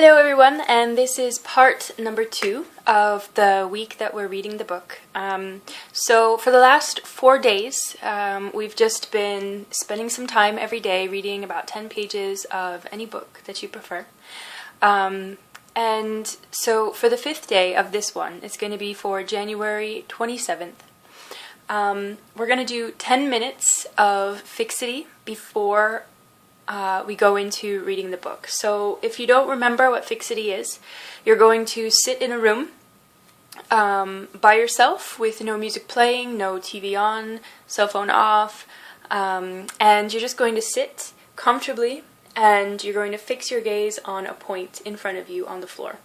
Hello everyone, and this is part number 2 of the week that we're reading the book. So for the last 4 days, we've just been spending some time every day reading about 10 pages of any book that you prefer. And so for the 5th day of this one, it's going to be for January 27th. We're going to do 10 minutes of fixity before we go into reading the book. So if you don't remember what fixity is, you're going to sit in a room by yourself with no music playing, no TV on, cell phone off, and you're just going to sit comfortably and you're going to fix your gaze on a point in front of you on the floor.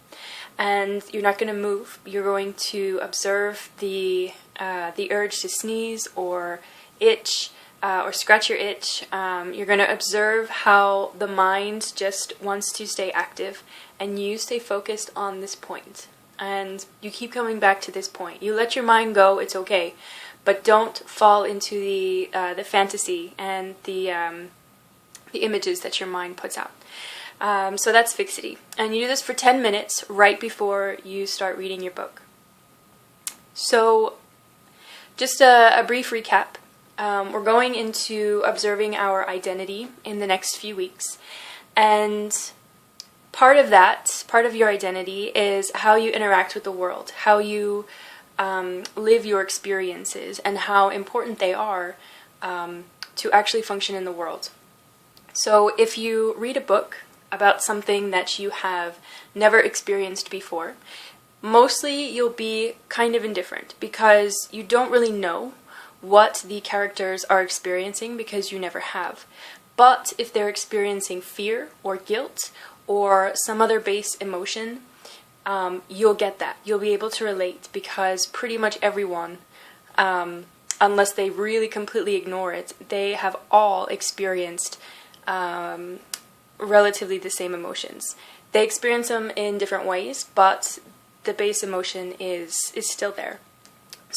And you're not going to move. You're going to observe the urge to sneeze or itch, or scratch your itch. You're going to observe how the mind just wants to stay active and you stay focused on this point. And you keep coming back to this point. You let your mind go, it's okay. But don't fall into the fantasy and the images that your mind puts out. So that's fixity. And you do this for 10 minutes right before you start reading your book. So just a brief recap. We're going into observing our identity in the next few weeks, and part of your identity is how you interact with the world, how you live your experiences, and how important they are to actually function in the world. So if you read a book about something that you have never experienced before, mostly you'll be kind of indifferent because you don't really know what the characters are experiencing because you never have. But if they're experiencing fear or guilt or some other base emotion, you'll get that. You'll be able to relate because pretty much everyone, unless they really completely ignore it, they have all experienced relatively the same emotions. They experience them in different ways, but the base emotion is still there.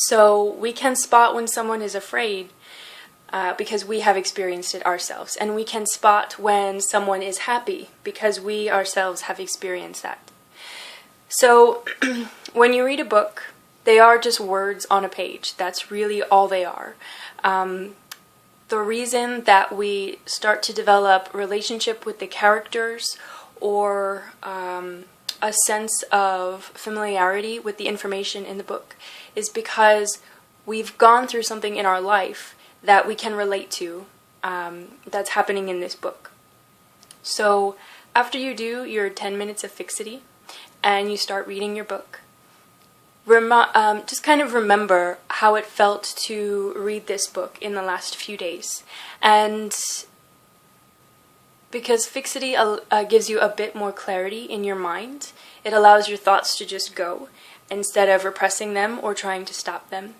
So we can spot when someone is afraid because we have experienced it ourselves. And we can spot when someone is happy because we ourselves have experienced that. So when you read a book, they are just words on a page. That's really all they are. The reason that we start to develop relationship with the characters or a sense of familiarity with the information in the book is because we've gone through something in our life that we can relate to that's happening in this book. So after you do your 10 minutes of fixity and you start reading your book, just kind of remember how it felt to read this book in the last few days. And because fixity gives you a bit more clarity in your mind, it allows your thoughts to just go instead of repressing them or trying to stop them.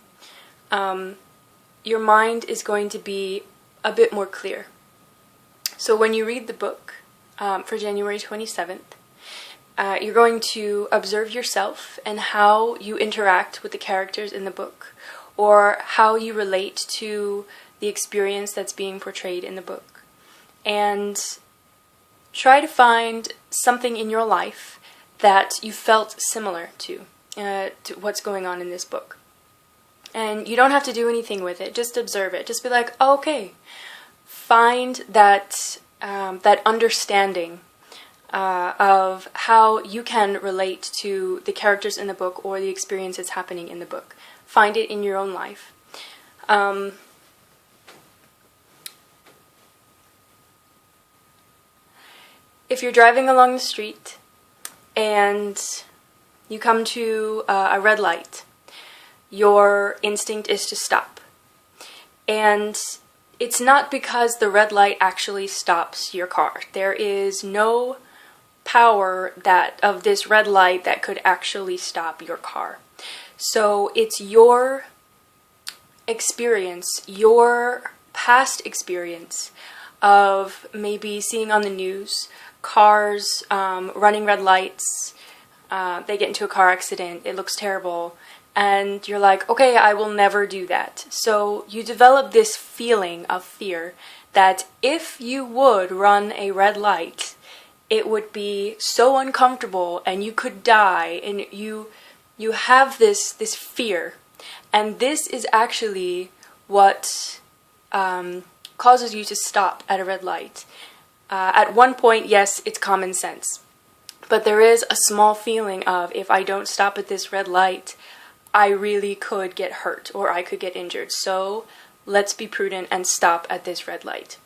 Your mind is going to be a bit more clear. So when you read the book for January 27th, you're going to observe yourself and how you interact with the characters in the book, or how you relate to the experience that's being portrayed in the book. And try to find something in your life that you felt similar to what's going on in this book. And you don't have to do anything with it, just observe it. Just be like, oh, okay. Find that understanding of how you can relate to the characters in the book or the experiences happening in the book. Find it in your own life. If you're driving along the street and you come to a red light, your instinct is to stop. And it's not because the red light actually stops your car. There is no power of this red light that could actually stop your car. So it's your experience, your past experience of maybe seeing on the news cars running red lights, they get into a car accident, it looks terrible, and you're like, okay, I will never do that. So you develop this feeling of fear that if you would run a red light, it would be so uncomfortable and you could die, and you have this fear. And this is actually what causes you to stop at a red light. At one point, yes, it's common sense. But there is a small feeling of, if I don't stop at this red light, I really could get hurt or I could get injured. So let's be prudent and stop at this red light.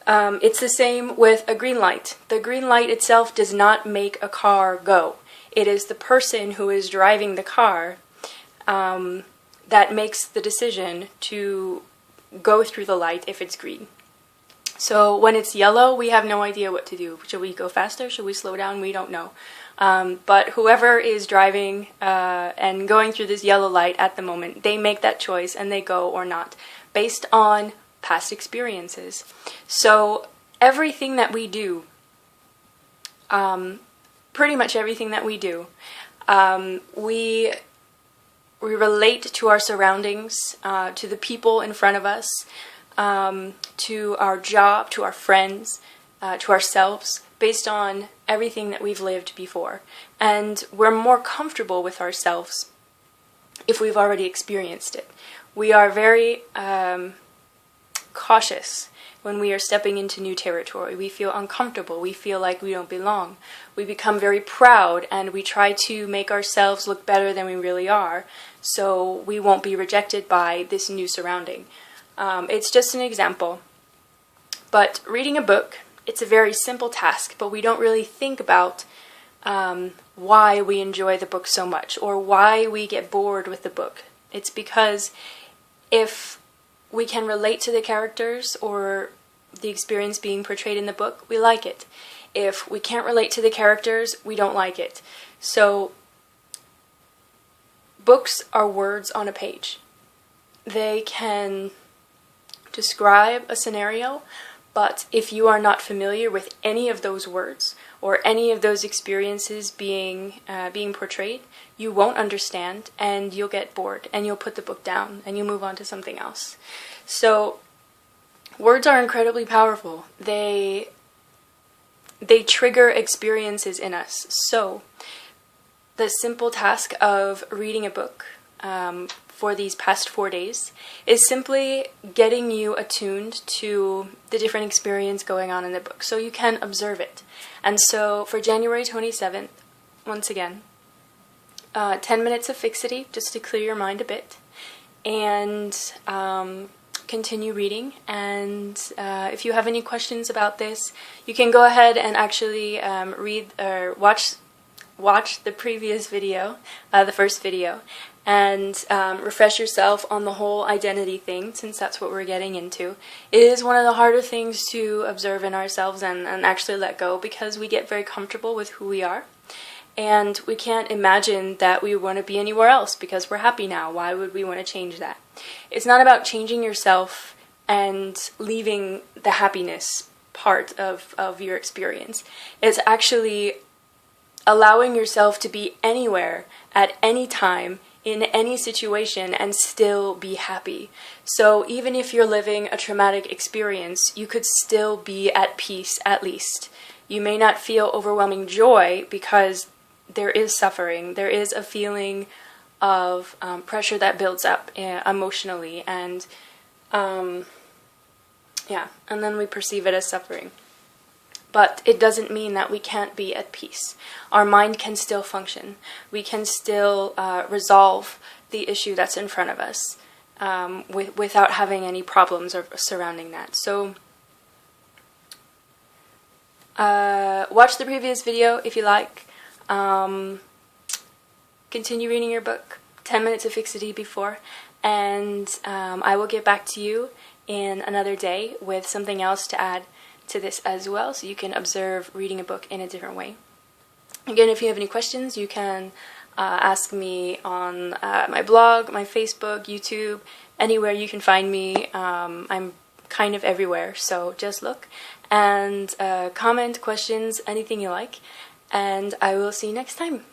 It's the same with a green light. The green light itself does not make a car go. It is the person who is driving the car that makes the decision to go through the light if it's green. So when it's yellow, we have no idea what to do. Should we go faster? Should we slow down? We don't know. But whoever is driving and going through this yellow light at the moment, they make that choice and they go or not, based on past experiences. So everything that we do, pretty much everything that we do, we relate to our surroundings, to the people in front of us, to our job, to our friends, to ourselves, based on everything that we've lived before. And we're more comfortable with ourselves if we've already experienced it. We are very cautious when we are stepping into new territory. We feel uncomfortable. We feel like we don't belong. We become very proud, and we try to make ourselves look better than we really are, so we won't be rejected by this new surrounding. It's just an example. But reading a book, it's a very simple task, but we don't really think about why we enjoy the book so much or why we get bored with the book. It's because if we can relate to the characters or the experience being portrayed in the book, we like it. If we can't relate to the characters, we don't like it. So books are words on a page. They can describe a scenario, but if you are not familiar with any of those words or any of those experiences being portrayed, you won't understand, and you'll get bored, and you'll put the book down, and you'll move on to something else. So words are incredibly powerful. They trigger experiences in us. So the simple task of reading a book for these past 4 days is simply getting you attuned to the different experience going on in the book so you can observe it. And so for January 27th, once again, 10 minutes of fixity just to clear your mind a bit, and continue reading. And if you have any questions about this, you can go ahead and actually read or watch the previous video, the first video, and refresh yourself on the whole identity thing, since that's what we're getting into. It is one of the harder things to observe in ourselves and actually let go, because we get very comfortable with who we are, and we can't imagine that we want to be anywhere else because we're happy now. Why would we want to change that? It's not about changing yourself and leaving the happiness part of your experience. It's actually allowing yourself to be anywhere at any time in any situation and still be happy. So even if you're living a traumatic experience, you could still be at peace at least. You may not feel overwhelming joy because there is suffering. There is a feeling of pressure that builds up emotionally, and and then we perceive it as suffering. But it doesn't mean that we can't be at peace. Our mind can still function. We can still resolve the issue that's in front of us without having any problems surrounding that. So watch the previous video if you like. Continue reading your book, 10 minutes of fixity before, and I will get back to you in another day with something else to add to this as well, so you can observe reading a book in a different way. Again, if you have any questions, you can ask me on my blog, my Facebook, YouTube, anywhere you can find me. I'm kind of everywhere, so just look and comment, questions, anything you like, and I will see you next time.